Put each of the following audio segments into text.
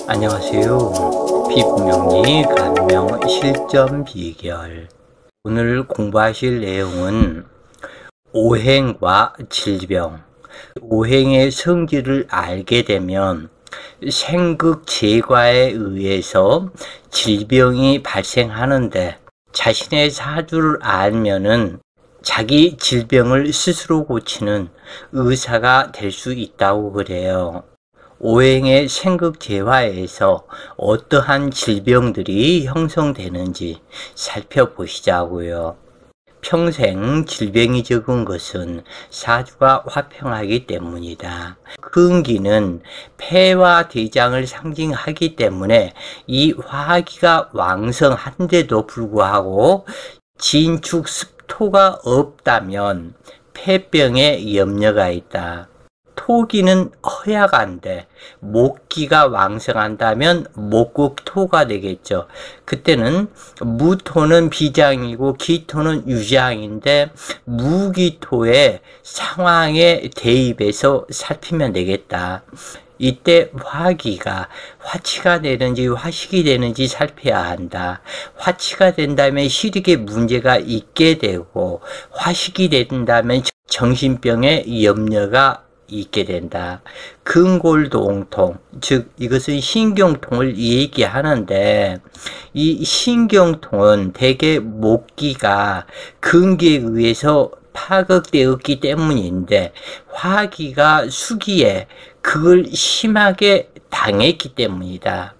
안녕하세요. 피부명리 간명 실전 비결. 오늘 공부하실 내용은 오행과 질병. 오행의 성질을 알게 되면 생극 제과에 의해서 질병이 발생하는데, 자신의 사주를 알면은 자기 질병을 스스로 고치는 의사가 될 수 있다고 그래요. 오행의 생극재화에서 어떠한 질병들이 형성되는지 살펴보시자고요. 평생 질병이 적은 것은 사주가 화평하기 때문이다. 금기는 폐와 대장을 상징하기 때문에 이 화기가 왕성한데도 불구하고 진축 습토가 없다면 폐병에 염려가 있다. 토기는 허약한데 목기가 왕성한다면 목극토가 되겠죠. 그때는 무토는 비장이고 기토는 유장인데 무기토의 상황에 대입해서 살피면 되겠다. 이때 화기가 화치가 되는지 화식이 되는지 살펴야 한다. 화치가 된다면 시력에 문제가 있게 되고, 화식이 된다면 정신병에 염려가 있게 된다. 근골동통, 즉 이것은 신경통을 얘기하는데, 이 신경통은 대개 목기가 근기에 의해서 파극되었기 때문인데, 화기가 수기에 그걸 심하게 당했기 때문이다.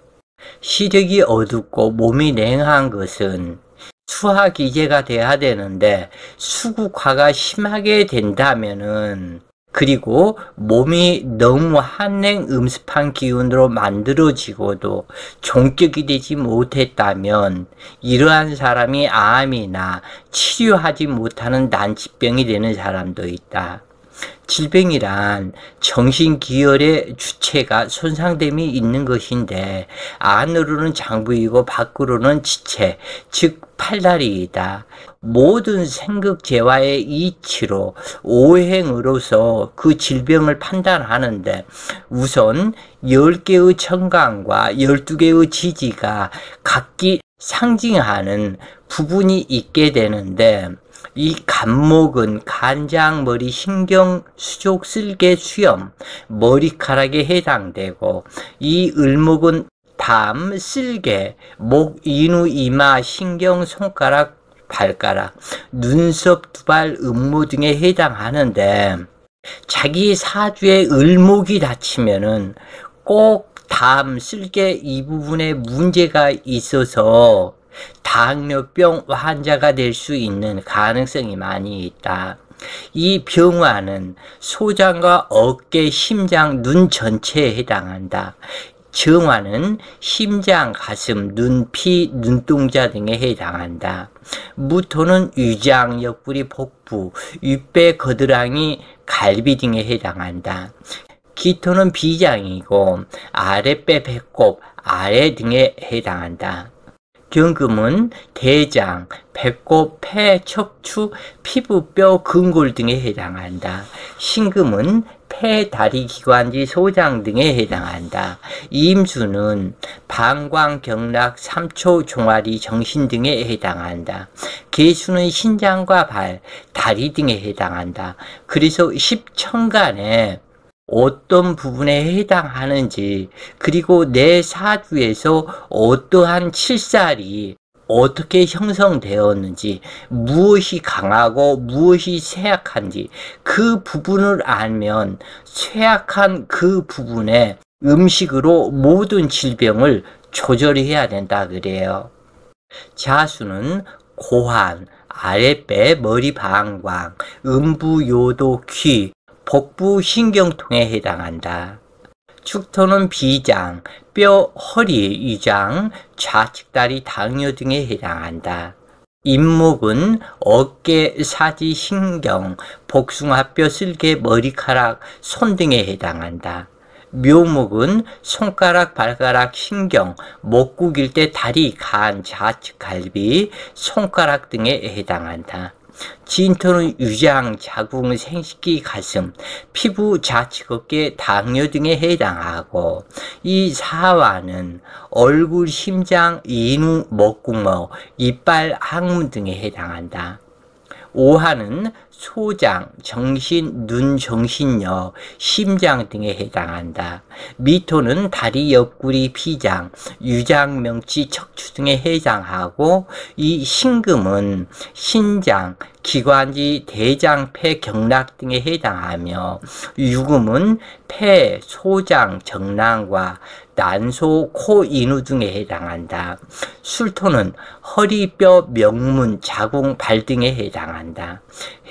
시력이 어둡고 몸이 냉한 것은 수화기제가 돼야 되는데, 수국화가 심하게 된다면은, 그리고 몸이 너무 한냉 음습한 기운으로 만들어지고도 종격이 되지 못했다면 이러한 사람이 암이나 치료하지 못하는 난치병이 되는 사람도 있다. 질병이란 정신기혈의 주체가 손상됨이 있는 것인데, 안으로는 장부이고 밖으로는 지체, 즉 팔다리이다. 모든 생극재화의 이치로 오행으로서 그 질병을 판단하는데, 우선 10개의 천간과 12개의 지지가 각기 상징하는 부분이 있게 되는데, 이 간목은 간장, 머리, 신경, 수족, 쓸개, 수염, 머리카락에 해당되고, 이 을목은 담, 쓸개, 목, 인후, 이마, 신경, 손가락, 발가락, 눈썹, 두발, 음모 등에 해당하는데, 자기 사주에 을목이 닫히면은 꼭 담, 쓸개 이 부분에 문제가 있어서 당뇨병 환자가 될 수 있는 가능성이 많이 있다. 이 병화는 소장과 어깨, 심장, 눈 전체에 해당한다. 정화는 심장, 가슴, 눈, 피, 눈동자 등에 해당한다. 무토는 위장, 옆구리, 복부, 윗배, 거드랑이, 갈비 등에 해당한다. 기토는 비장이고 아랫배, 배꼽, 아래 등에 해당한다. 경금은 대장, 배꼽, 폐, 척추, 피부, 뼈, 근골 등에 해당한다. 신금은 폐, 다리, 기관지, 소장 등에 해당한다. 임수는 방광, 경락, 삼초, 종아리, 정신 등에 해당한다. 계수는 신장과 발, 다리 등에 해당한다. 그래서 십천간에 어떤 부분에 해당하는지, 그리고 내 사주에서 어떠한 칠살이 어떻게 형성되었는지, 무엇이 강하고 무엇이 쇠약한지 그 부분을 알면 쇠약한 그 부분에 음식으로 모든 질병을 조절해야 된다 그래요. 자수는 고환, 아랫배, 머리, 방광, 음부, 요도, 귀, 복부, 신경통에 해당한다. 축토는 비장, 뼈, 허리, 위장, 좌측 다리, 당뇨 등에 해당한다. 임목은 어깨, 사지, 신경, 복숭아뼈, 쓸개, 머리카락, 손 등에 해당한다. 묘목은 손가락, 발가락, 신경, 목국일 때 다리, 간, 좌측 갈비, 손가락 등에 해당한다. 진토는 유장, 자궁, 생식기, 가슴, 피부 좌측,어깨, 당뇨 등에 해당하고, 이 사화는 얼굴, 심장, 인후, 목구멍, 이빨, 항문 등에 해당한다. 오화는 소장, 정신, 눈, 정신력, 심장 등에 해당한다. 미토는 다리, 옆구리, 비장, 유장, 명치, 척추 등에 해당하고, 이 신금은 신장, 기관지, 대장, 폐, 경락 등에 해당하며, 유금은 폐, 소장, 정랑과 난소, 코, 인후 등에 해당한다. 술토는 허리, 뼈, 명문, 자궁, 발 등에 해당한다.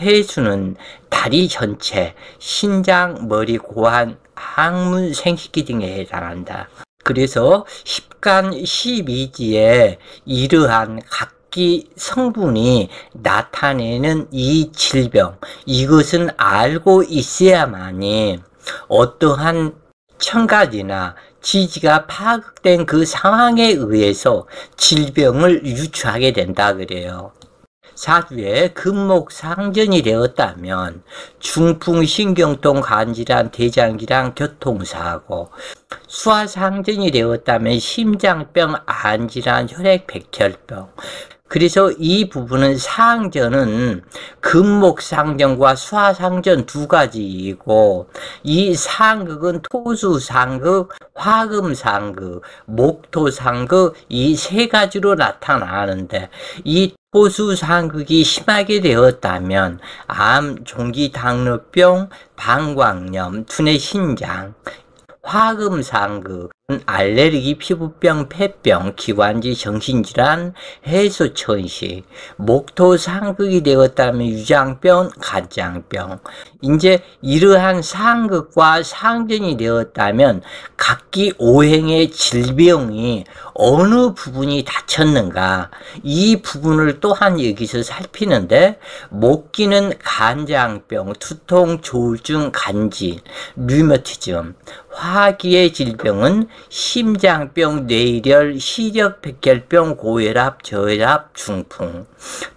해수는 다리 전체, 신장, 머리, 고환, 항문, 생식기 등에 해당한다. 그래서 10간 12지에 이러한 각기 성분이 나타내는 이 질병, 이것은 알고 있어야만이 어떠한 첨가지나 지지가 파악된 그 상황에 의해서 질병을 유추하게 된다 그래요. 사주에 금목상전이 되었다면 중풍신경통, 간질환, 대장질환, 교통사고, 수화상전이 되었다면 심장병, 안질환, 혈액백혈병. 그래서 이 부분은 상전은 금목상전과 수화상전 두 가지이고, 이 상극은 토수상극, 화금상극, 목토상극 이 세 가지로 나타나는데, 이 토수상극이 심하게 되었다면 암, 종기당뇨병, 방광염, 두뇌 신장, 화금상극은 알레르기, 피부병, 폐병, 기관지, 정신질환, 해소천식, 목토상극이 되었다면 유장병, 간장병. 이제 이러한 상극과 상전이 되었다면 각기 오행의 질병이 어느 부분이 다쳤는가, 이 부분을 또한 여기서 살피는데, 목기는 간장병, 두통, 조울증, 간질, 류마티즘, 화기의 질병은 심장병, 뇌혈, 시력백혈병, 고혈압, 저혈압, 중풍.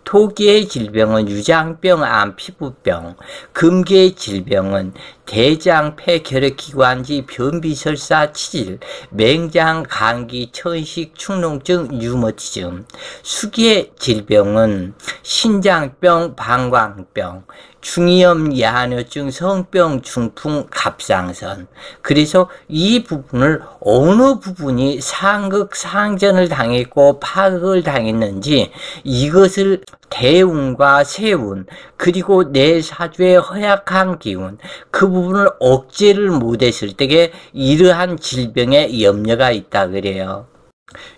토기의 질병은 유장병, 암, 피부병. 금기의 질병은 대장, 폐, 결핵기관지, 변비설사, 치질, 맹장, 감기, 천식, 축농증, 류머티즘. 수기의 질병은 신장병, 방광병, 중이염, 야뇨증, 성병, 중풍, 갑상선. 그래서 이 부분을 어느 부분이 상극, 상전을 당했고 파극을 당했는지, 이것을 대운과 세운, 그리고 내 사주의 허약한 기운, 그 부분을 억제를 못했을 때에 이러한 질병에 염려가 있다 그래요.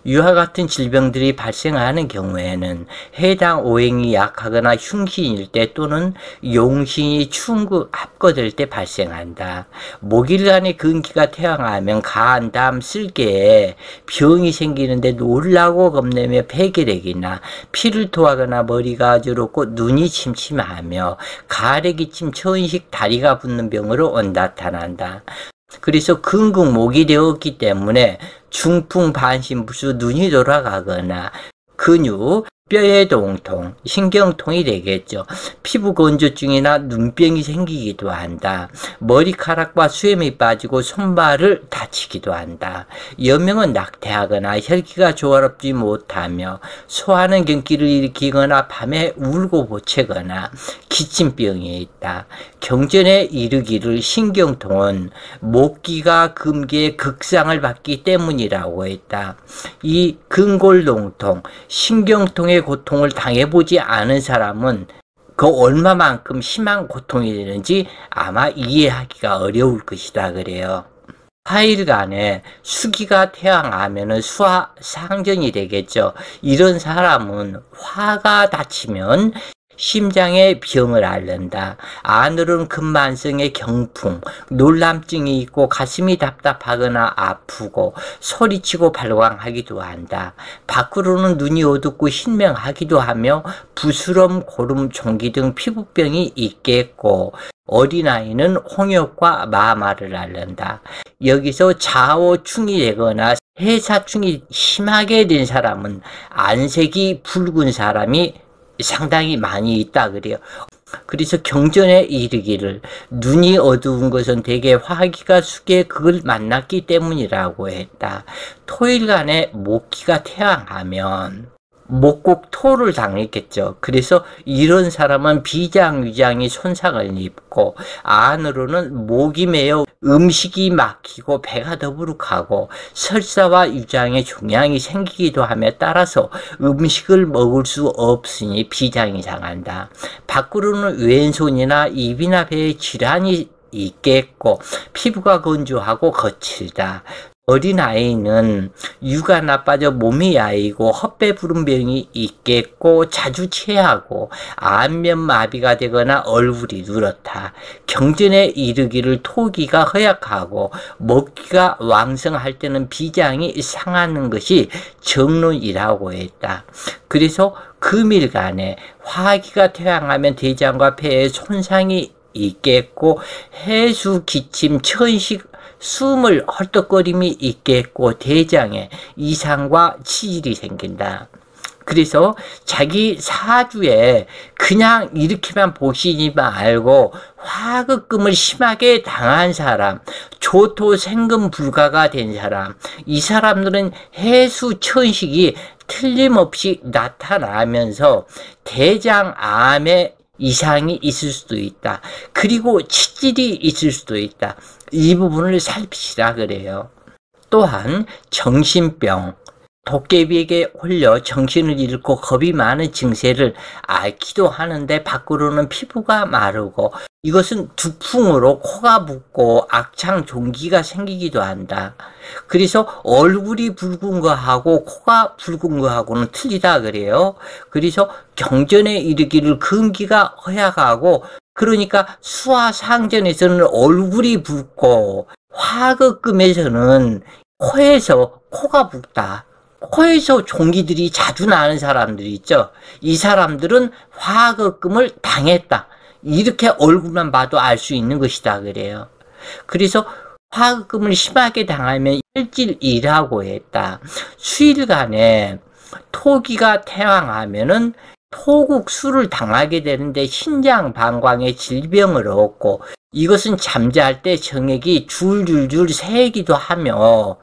이와 같은 질병들이 발생하는 경우에는 해당 오행이 약하거나 흉신일 때 또는 용신이 충구 합거될 때 발생한다. 목일간의 근기가 태양하면 간, 담, 쓸개에 병이 생기는데 놀라고 겁내며 폐결핵이나 피를 토하거나 머리가 어지럽고 눈이 침침하며 가래기침, 천식, 다리가 붓는 병으로 나타난다. 그래서 근극목이 되었기 때문에 중풍, 반신불수, 눈이 돌아가거나 근육, 뼈의 동통, 신경통이 되겠죠. 피부 건조증이나 눈병이 생기기도 한다. 머리카락과 수염이 빠지고 손발을 다치기도 한다. 여명은 낙태하거나 혈기가 조화롭지 못하며 소화는 경기를 일으키거나 밤에 울고 보채거나 기침병이 있다. 경전에 이르기를 신경통은 목기가 금기의 극상을 받기 때문이라고 했다. 이 근골동통, 신경통의 고통을 당해보지 않은 사람은 그 얼마만큼 심한 고통이 되는지 아마 이해하기가 어려울 것이다 그래요. 화일간에 수기가 태양하면은 수화 상전이 되겠죠. 이런 사람은 화가 닫히면 심장에 병을 앓는다. 안으로는 급만성의 경풍, 놀람증이 있고 가슴이 답답하거나 아프고 소리치고 발광하기도 한다. 밖으로는 눈이 어둡고 신명하기도 하며 부스럼, 고름, 종기 등 피부병이 있겠고 어린아이는 홍역과 마마를 앓는다. 여기서 좌오충이 되거나 해사충이 심하게 된 사람은 안색이 붉은 사람이 상당히 많이 있다 그래요. 그래서 경전에 이르기를 눈이 어두운 것은 대개 화기가 숙에 그걸 만났기 때문이라고 했다. 토일간에 목기가 태양하면 목국 토를 당했겠죠. 그래서 이런 사람은 비장위장이 손상을 입고 안으로는 목이 메어 음식이 막히고 배가 더부룩하고 설사와 유장에 종양이 생기기도 하며 따라서 음식을 먹을 수 없으니 비장이 상한다. 밖으로는 왼손이나 입이나 배에 질환이 있겠고 피부가 건조하고 거칠다. 어린아이는 유가 나빠져 몸이 야이고 헛배 부른병이 있겠고 자주 체하고 안면마비가 되거나 얼굴이 누렇다. 경전에 이르기를 토기가 허약하고 먹기가 왕성할 때는 비장이 상하는 것이 정론이라고 했다. 그래서 금일간에 화기가 태양하면 대장과 폐에 손상이 있겠고 해수, 기침, 천식, 숨을 헐떡거림이 있겠고 대장에 이상과 치질이 생긴다. 그래서 자기 사주에 그냥 이렇게만 보시지 말고 화극금을 심하게 당한 사람, 조토 생금 불가가 된 사람, 이 사람들은 해수 천식이 틀림없이 나타나면서 대장암에 이상이 있을 수도 있다. 그리고 치질이 있을 수도 있다. 이 부분을 살피시라 그래요. 또한 정신병, 도깨비에게 홀려 정신을 잃고 겁이 많은 증세를 앓기도 하는데 밖으로는 피부가 마르고 이것은 두풍으로 코가 붓고 악창 종기가 생기기도 한다. 그래서 얼굴이 붉은 거하고 코가 붉은 거하고는 틀리다 그래요. 그래서 경전에 이르기를 금기가 허약하고 그러니까 수화상전에서는 얼굴이 붉고 화극금에서는 코가 붉다. 코에서 종기들이 자주 나는 사람들이 있죠. 이 사람들은 화극금을 당했다. 이렇게 얼굴만 봐도 알 수 있는 것이다 그래요. 그래서 화극금을 심하게 당하면 혈질이라고 했다. 수일간에 토기가 태왕하면은 토국수를 당하게 되는데 신장 방광에 질병을 얻고 이것은 잠잘 때 정액이 줄줄줄 새기도 하며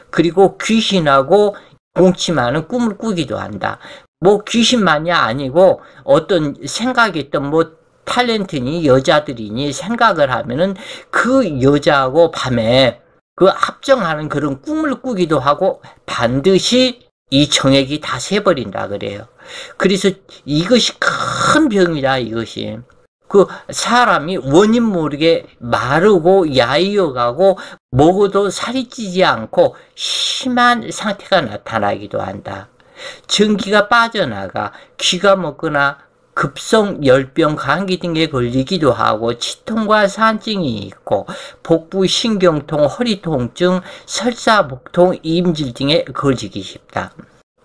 그리고 귀신하고 동침하는 꿈을 꾸기도 한다. 뭐 귀신만이 아니고 어떤 생각이 있던 뭐 탤런트니 여자들이니 생각을 하면은 그 여자하고 밤에 그 합정하는 그런 꿈을 꾸기도 하고 반드시 이 정액이 다 새버린다 그래요. 그래서 이것이 큰 병이다 이것이. 그 사람이 원인 모르게 마르고 야이어가고 먹어도 살이 찌지 않고 심한 상태가 나타나기도 한다. 전기가 빠져나가 귀가 먹거나 급성 열병, 감기 등에 걸리기도 하고 치통과 산증이 있고 복부 신경통, 허리 통증, 설사, 복통, 임질 등에 걸리기 쉽다.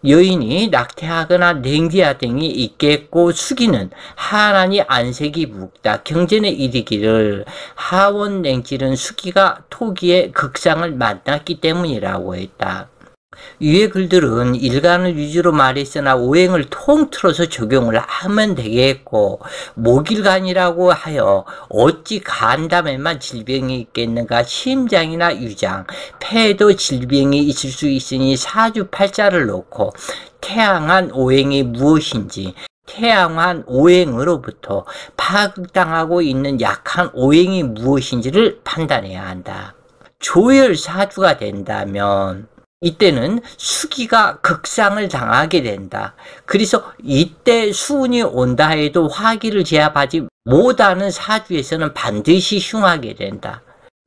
여인이 낙태하거나 냉기화 등이 있겠고 수기는 하나니 안색이 묵다. 경전에 이르기를 하원 냉질은 수기가 토기의 극상을 만났기 때문이라고 했다. 위의 글들은 일간을 위주로 말했으나 오행을 통틀어서 적용을 하면 되겠고 목일간이라고 하여 어찌 간담에만 질병이 있겠는가. 심장이나 유장, 폐에도 질병이 있을 수 있으니 사주팔자를 놓고 태양한 오행이 무엇인지 태양한 오행으로부터 파극당하고 있는 약한 오행이 무엇인지를 판단해야 한다. 조열사주가 된다면 이때는 수기가 극상을 당하게 된다. 그래서 이때 수운이 온다 해도 화기를 제압하지 못하는 사주에서는 반드시 흉하게 된다.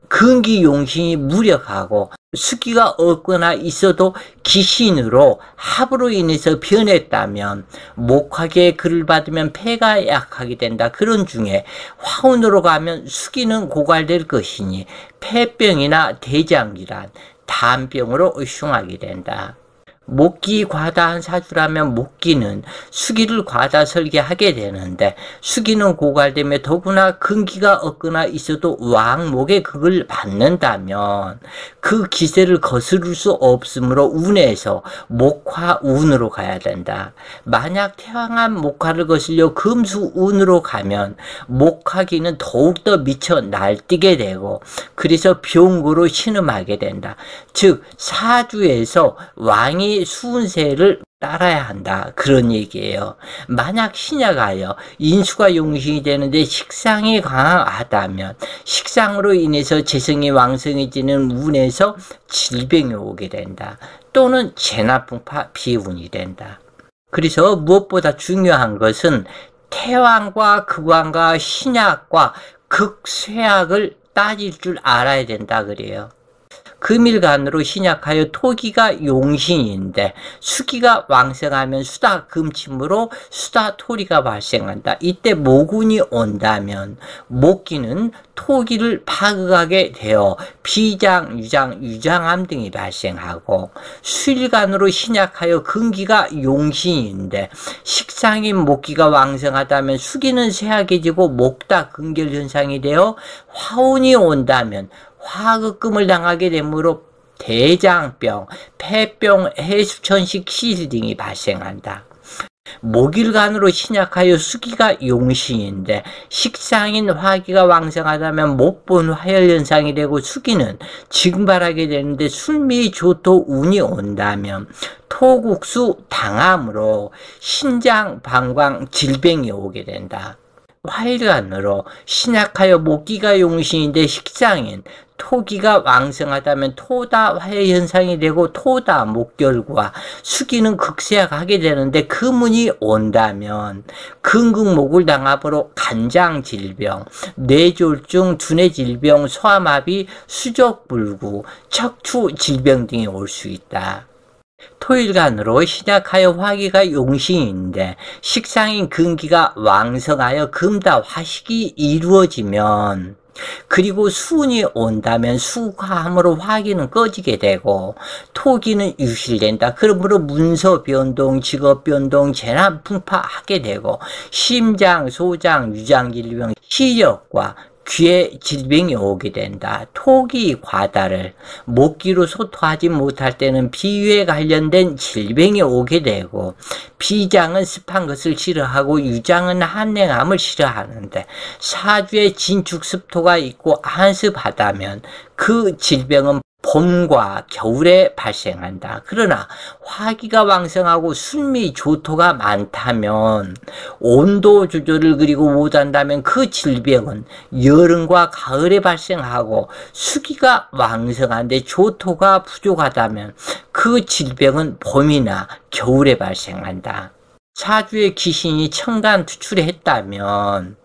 근기용신이 무력하고 수기가 없거나 있어도 기신으로 합으로 인해서 변했다면 목화계의 글을 받으면 폐가 약하게 된다. 그런 중에 화운으로 가면 수기는 고갈될 것이니 폐병이나 대장질환, 담병으로 흉하게 된다. 목기 과다한 사주라면 목기는 수기를 과다 설계하게 되는데, 수기는 고갈되며 더구나 근기가 없거나 있어도 왕목의 극을 받는다면 그 기세를 거스를 수 없으므로 운에서 목화운으로 가야 된다. 만약 태왕한 목화를 거슬려 금수운으로 가면 목화기는 더욱더 미쳐 날뛰게 되고, 그래서 병고로 신음하게 된다. 즉 사주에서 왕이 수운세를 따라야 한다, 그런 얘기예요. 만약 신약하여 인수가 용신이 되는데 식상이 강하다면 식상으로 인해서 재성이 왕성해지는 운에서 질병이 오게 된다. 또는 재나풍파 비운이 된다. 그래서 무엇보다 중요한 것은 태왕과 극왕과 신약과 극쇠약을 따질 줄 알아야 된다 그래요. 금일간으로 신약하여 토기가 용신인데 수기가 왕성하면 수다금침으로 수다토리가 발생한다. 이때 모군이 온다면 목기는 토기를 파극하게 되어 비장, 유장, 유장암 등이 발생하고, 수일간으로 신약하여 근기가 용신인데 식상인 목기가 왕성하다면 수기는 쇠약해지고 목다 근결 현상이 되어 화운이 온다면 화극금을 당하게 되므로 대장병, 폐병, 해수천식 시리 등이 발생한다. 목일간으로 신약하여 수기가 용신인데 식상인 화기가 왕성하다면 못본 화열 현상이 되고, 수기는 증발하게 되는데 술미 조토 운이 온다면 토국수 당함으로 신장, 방광, 질병이 오게 된다. 화일간으로 신약하여 목기가 용신인데 식상인 토기가 왕성하다면 토다 화열 현상이 되고 토다 목결과 수기는 극세약하게 되는데 금운이 온다면 근극목을 당합으로 간장 질병, 뇌졸중, 두뇌 질병, 소아마비, 수족불구, 척추 질병 등이 올 수 있다. 토일간으로 신약하여 화기가 용신인데 식상인 근기가 왕성하여 금다 화식이 이루어지면, 그리고 수운이 온다면 수화함으로 화기는 꺼지게 되고 토기는 유실된다. 그러므로 문서 변동, 직업 변동, 재난 풍파하게 되고 심장, 소장, 유장 질병, 시력과 귀에 질병이 오게 된다. 토기 과다를 목기로 소토하지 못할 때는 비위에 관련된 질병이 오게 되고, 비장은 습한 것을 싫어하고 유장은 한냉함을 싫어하는데 사주에 진축 습토가 있고 한습하다면 그 질병은 봄과 겨울에 발생한다. 그러나 화기가 왕성하고 순미 조토가 많다면, 온도 조절을 그리고 못한다면 그 질병은 여름과 가을에 발생하고, 수기가 왕성한데 조토가 부족하다면 그 질병은 봄이나 겨울에 발생한다. 사주에 귀신이 천간 투출했다면,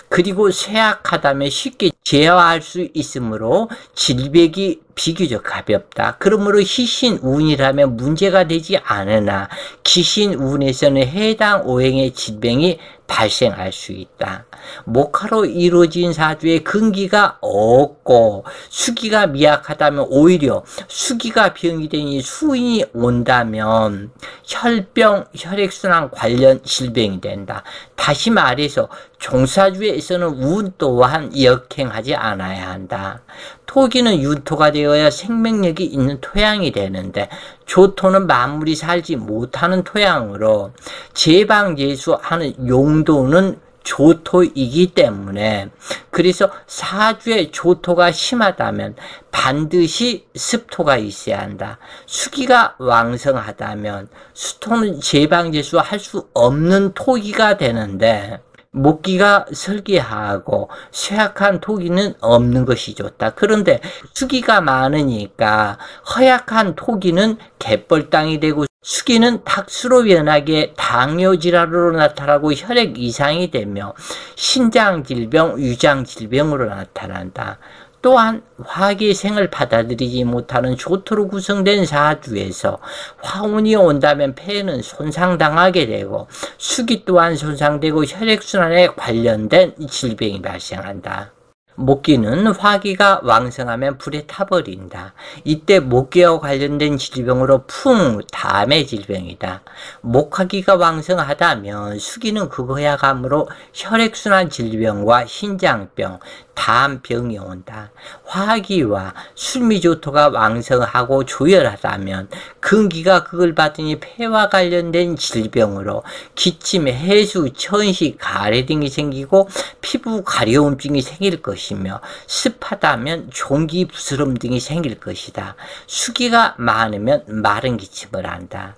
그리고 쇠약하다면 쉽게 제어할 수 있으므로 질병이 비교적 가볍다. 그러므로 희신운이라면 문제가 되지 않으나 기신운에서는 해당 오행의 질병이 발생할 수 있다. 목화로 이루어진 사주에 근기가 없고 수기가 미약하다면 오히려 수기가 병이 되니 수인이 온다면 혈병, 혈액순환 관련 질병이 된다. 다시 말해서 종사주에서는 운 또한 역행하지 않아야 한다. 토기는 윤토가 되어야 생명력이 있는 토양이 되는데 조토는 만물이 살지 못하는 토양으로 제방제수하는 용도는 조토이기 때문에, 그래서 사주에 조토가 심하다면 반드시 습토가 있어야 한다. 수기가 왕성하다면 수토는 제방제수할 수 없는 토기가 되는데 목기가 설계하고 쇠약한 토기는 없는 것이 좋다. 그런데 수기가 많으니까 허약한 토기는 갯벌땅이 되고 수기는 탁수로 변하게 당뇨질환으로 나타나고 혈액 이상이 되며 신장질병, 유장질병으로 나타난다. 또한 화기생을 받아들이지 못하는 조토로 구성된 사주에서 화운이 온다면 폐는 손상당하게 되고 수기 또한 손상되고 혈액순환에 관련된 질병이 발생한다. 목기는 화기가 왕성하면 불에 타버린다. 이때 목기와 관련된 질병으로 풍담의 질병이다. 목화기가 왕성하다면 수기는 극허야감으로 혈액순환 질병과 신장병, 담병이 온다. 화기와 술미조토가 왕성하고 조열하다면 금기가 극을 받으니 폐와 관련된 질병으로 기침, 해수, 천식, 가래 등이 생기고 피부 가려움증이 생길 것이며 습하다면 종기 부스럼 등이 생길 것이다. 수기가 많으면 마른 기침을 한다.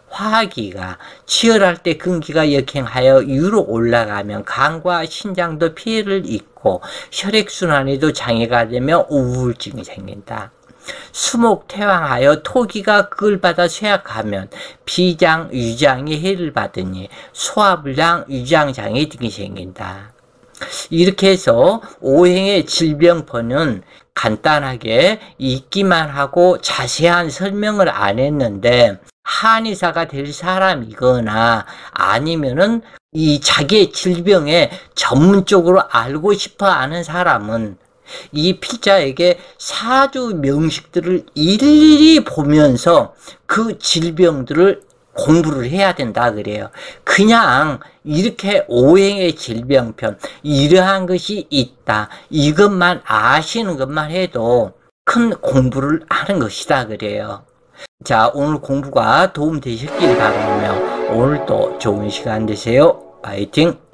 화기가 치열할 때 금기가 역행하여 위로 올라가면 간과 신장도 피해를 입고 혈액순환에도 장애가 되며 우울증이 생긴다. 수목퇴왕하여 토기가 극을 받아 쇠약하면 비장, 위장이 해를 받으니 소화불량, 위장장애 등이 생긴다. 이렇게 해서 오행의 질병편은 간단하게 읽기만 하고 자세한 설명을 안 했는데, 한의사가 될 사람이거나 아니면은 이 자기의 질병에 전문적으로 알고 싶어 하는 사람은 이 필자에게 사주 명식들을 일일이 보면서 그 질병들을 공부를 해야 된다 그래요. 그냥 이렇게 오행의 질병편, 이러한 것이 있다, 이것만 아시는 것만 해도 큰 공부를 하는 것이다 그래요. 자, 오늘 공부가 도움 되셨길 바라며 오늘도 좋은 시간 되세요. 파이팅!